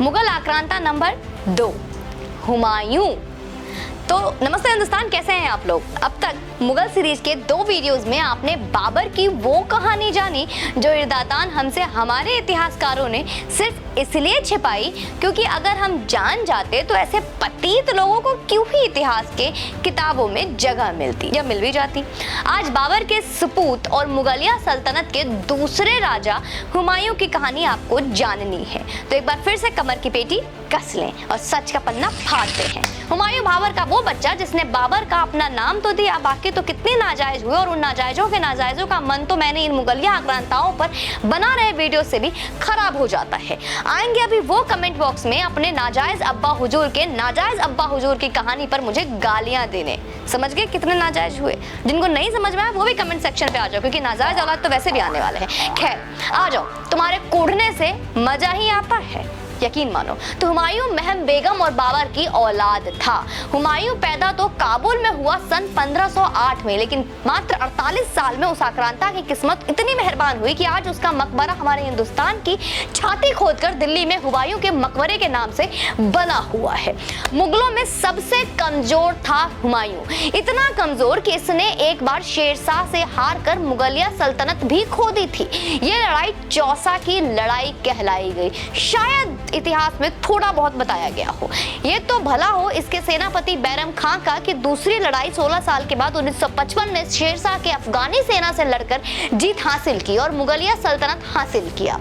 Mughal आक्रांता number 2, Humayun. तो नमस्ते हिंदुस्तान, कैसे हैं आप लोग। अब तक मुगल सीरीज के 2 वीडियोस में आपने बाबर की वो कहानी जानी जो इर्दातान हमसे हमारे इतिहासकारों ने सिर्फ इसलिए छिपाई क्योंकि अगर हम जान जाते तो ऐसे पतित लोगों को क्यों ही इतिहास के किताबों में जगह मिलती या मिल भी जाती। आज बाबर के सपूत और मुगलिया सल्तनत के दूसरे राजा हुमायूं की कहानी आपको जाननी है, तो एक बार फिर से कमर की पेटी कस लें और सच का पन्ना फाड़ते हैं। हुमायूं बाबर का वो बच्चा जिसने बाबर का अपना नाम तो दिया, बाकी तो कितने नाजायज हुए, और उन नाजायजों के नाजायजों का मन तो मैंने इन मुगलिया आक्रांताओं पर बना रहे वीडियो से भी खराब हो जाता है। आएंगे अभी वो कमेंट बॉक्स में अपने नाजायज अब्बा हुजूर के नाजायज अब्बा हुजूर की कहानी पर मुझे गालियां देने। समझ गए कितने नाजायज हुए? जिनको नहीं समझ में आया वो भी कमेंट सेक्शन पे आ जाओ, क्योंकि नाजायज औलाद तो वैसे भी आने वाले हैं। खैर आ जाओ, तुम्हारे कूड़ने से मजा ही आता है, यकीन मानो। तो हुमायूं महम बेगम और बाबर की औलाद था। हुमायूं पैदा तो काबुल में हुआ सन 1508 में, लेकिन मात्र 48 साल में उस आक्रांता की किस्मत इतनी मेहरबान हुई कि आज उसका मकबरा हमारे हिंदुस्तान की छाती खोदकर दिल्ली में हुमायूं के मकबरे के नाम से बना हुआ है। मुगलों में सबसे कमजोर था हुमायूं, इतना कमजोर कि इसने एक बार शेरशाह से हार कर मुगलिया सल्तनत भी खो दी थी। ये लड़ाई चौसा की लड़ाई कहलाई गई, शायद इतिहास में थोड़ा बहुत बताया गया हो। ये तो भला हो इसके सेनापति बैरम खां का कि दूसरी लड़ाई 16 साल के बाद 1955 में शेरशाह के अफगानी सेना से लड़कर जीत हासिल की और मुगलिया सल्तनत हासिल किया।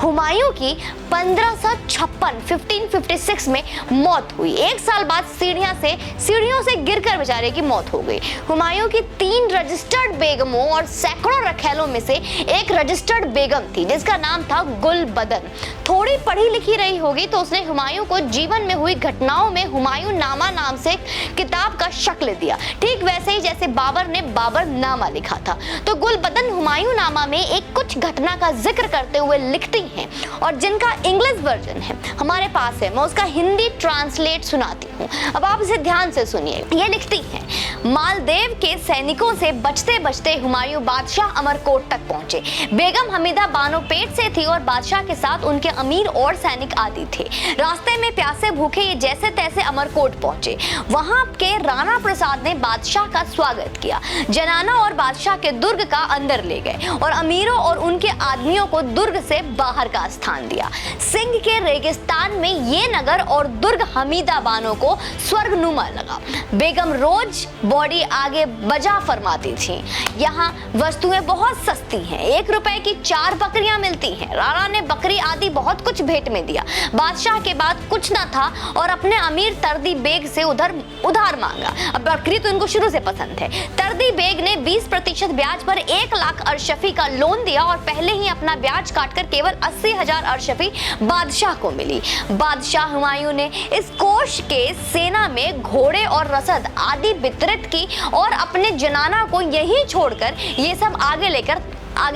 हुमायूं की 1556 में मौत हुई। 1 साल बाद सीढ़ियों से गिरकर बेचारे की मौत हो गई। हुमायूं की 3 रजिस्टर्ड बेगमों और सैकड़ों रखैलों में से एक रजिस्टर्ड बेगम थी जिसका नाम था गुलबदन। थोड़ी पढ़ी लिखी रही होगी तो उसने हुमायूं को जीवन में हुई घटनाओं में हुमायूं नामा नाम से किताब का शक्ल दिया, ठीक वैसे ही जैसे बाबर ने बाबर नामा लिखा था। तो गुलबदन हुमायूं नामा में एक कुछ घटना का जिक्र करते हुए लिखती हैं, और जिनका इंग्लिश वर्जन है हमारे पास है, मैं उसका हिंदी ट्रांसलेट सुनाती हूँ। अब आप इसे ध्यान से सुनिए। ये लिखती हैं, मालदेव के सैनिकों से बचते बचते हुमायूं बादशाह अमरकोट तक पहुंचे। बेगम हमीदा बानो पेट से थी और बादशाह के साथ उनके अमीर और सैनिक आदि थे। रास्ते में प्यासे भूखे ये जैसे तैसे अमरकोट पहुंचे। वहां के राणा प्रसाद ने बादशाह का स्वागत किया, जनाना और बादशाह के दुर्ग का अंदर ले गए और अमीरों और उनके आदमियों को दुर्ग से बाहर का स्थान दिया। सिंध के रेगिस्तान में ये नगर और दुर्ग हमीदा बानो को स्वर्गनुमा लगा। बेगम रोज बॉडी आगे बजा फरमाती थी, यहाँ वस्तुएं बहुत सस्ती हैं, 1 रुपए की 4 बकरियां मिलती हैं। राणा ने बकरी आदि बहुत कुछ भेंट में दिया। बादशाह के बाद कुछ न था और अपने अमीर तर्दी बेग से उधार मांगा। अब बकरी तो इनको शुरू से पसंद है। तर्दी बेग ने 20% ब्याज पर 1 लाख अरशफी का लोन दिया और पहले ही अपना ब्याज काटकर केवल 80,000 अरशफी बादशाह को मिली। बादशाह हुमायूं ने इस कोष के सेना में घोड़े और रसद आदि वितरित की और अपने जनाना को यहीं छोड़कर ये सब आगे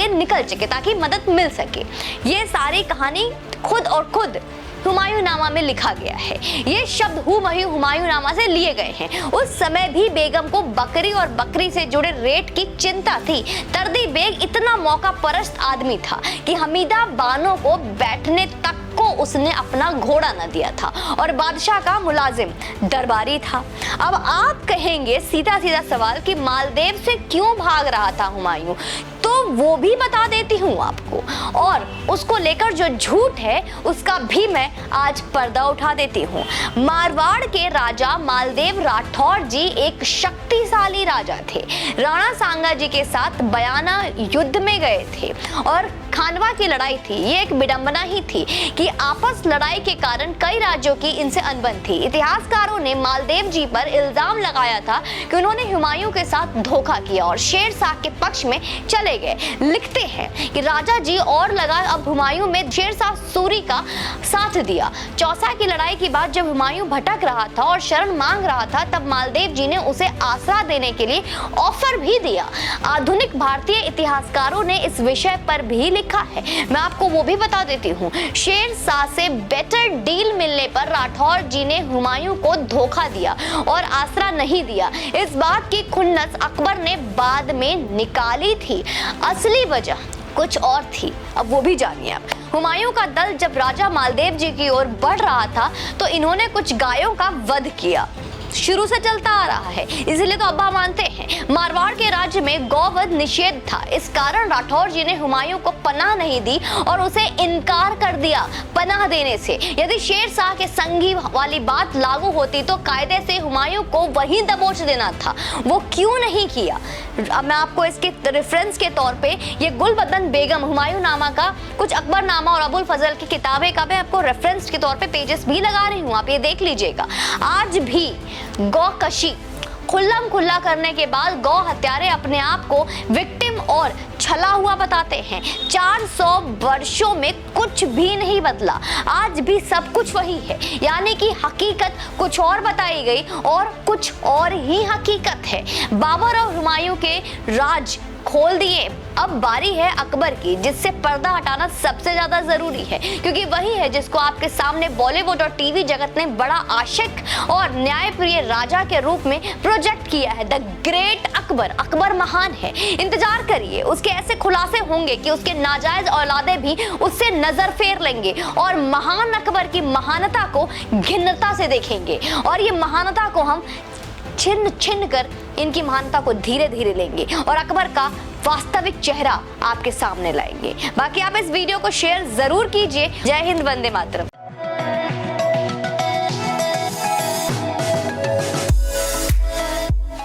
निकल सके ताकि मदद मिल सके। ये सारी कहानी खुद हुमायूं नामा में लिखा गया है। ये शब्द हुमायूं नामा से लिए गए हैं। उस समय भी बेगम को बकरी और बकरी से जुड़े रेट की चिंता थी। तर्दी बेग इतना मौका परस्त आदमी था कि हमीदा बानो को बैठने तक को उसने अपना घोड़ा न दिया था और बादशाह का मुलाजिम दरबारी था। अब आप कहेंगे सीधा सवाल कि मालदेव से क्यों भाग रहा था हुमायूं, तो वो भी बता देती हूँ आपको, और उसको लेकर जो झूठ है उसका भी मैं आज पर्दा उठा देती हूँ। मारवाड़ के राजा मालदेव राठौर जी एक शक्तिशाली राजा थे। राणा सांगा जी के साथ बयाना युद्ध में गए थे और खानवा की लड़ाई थी। ये एक विडंबना ही थी कि आपस लड़ाई के कारण कई राज्यों की इनसे अनबन थी। इतिहासकारों ने मालदेव जी पर इल्जाम लगाया था कि उन्होंने हुमायूं के साथ धोखा किया और शेरशाह के पक्ष में चले गए। लिखते हैं कि राजा जी और लगा अब हुमायूं में शेरशाह सूरी का साथ दिया। चौसा की लड़ाई के बाद जब हुमायूं भटक रहा था और शरण मांग रहा था, तब मालदेव जी ने उसे आसरा देने के लिए ऑफर भी दिया। आधुनिक भारतीय इतिहासकारों ने इस विषय पर भी लिखा है, मैं आपको वो भी बता देती हूँ। शेरशाह से बेटर डील मिलने पर राठौर जी ने हुमायूं को धोखा दिया और आसरा नहीं दिया। इस बात की खुन्नस अकबर ने बाद में निकाली थी। असली वजह कुछ और थी, अब वो भी जानिए आप। हुमायूं का दल जब राजा मालदेव जी की ओर बढ़ रहा था तो इन्होंने कुछ गायों का वध किया। शुरू से चलता आ रहा है, इसलिए तो अब्बा मानते हैं। मारवाड़ के राज्य में गौवध निषेध था, इस कारण राठौर जी ने हुमायूं को पनाह नहीं दी और उसे इनकार कर दिया पनाह देने से। यदि शेर शाह के संगी वाली बात लागू होती तो कायदे से हुमायूं को वहीं दबोच देना था, वो क्यों नहीं किया? अब मैं आपको इसके रेफरेंस के तौर पे ये गुलबदन बेगम हुमायूं नामा का कुछ अकबरनामा और अबुल फजल की किताबें का मैं आपको रेफरेंस के तौर पे पेजेस भी लगा रही हूँ, आप ये देख लीजिएगा। आज भी गौकशी खुल्लम खुल्ला करने के बाद गौ हत्यारे अपने आप को विक्टिम और छला हुआ बताते हैं। 400 वर्षों में कुछ भी नहीं बदला, आज भी सब कुछ वही है, यानी कि हकीकत कुछ और बताई गई और कुछ और ही हकीकत है। बाबर और हुमायूं के राज खोल दिए, अब बारी है अकबर की, जिससे पर्दा हटाना सबसे ज्यादा जरूरी है, क्योंकि वही है जिसको आपके सामने बॉलीवुड और टीवी जगत ने बड़ा आशिक और न्यायप्रिय राजा के रूप में प्रोजेक्ट किया है। द ग्रेट अकबर, अकबर महान है। इंतजार करिए, उसके ऐसे खुलासे होंगे कि उसके नाजायज औलादे भी उससे नजर फेर लेंगे और महान अकबर की महानता को घिन्नता से देखेंगे, और ये महानता को हम छिन्न छिन्न कर इनकी महानता को धीरे धीरे लेंगे और अकबर का वास्तविक चेहरा आपके सामने लाएंगे। बाकी आप इस वीडियो को शेयर जरूर कीजिए। जय हिंद, वंदे मातरम।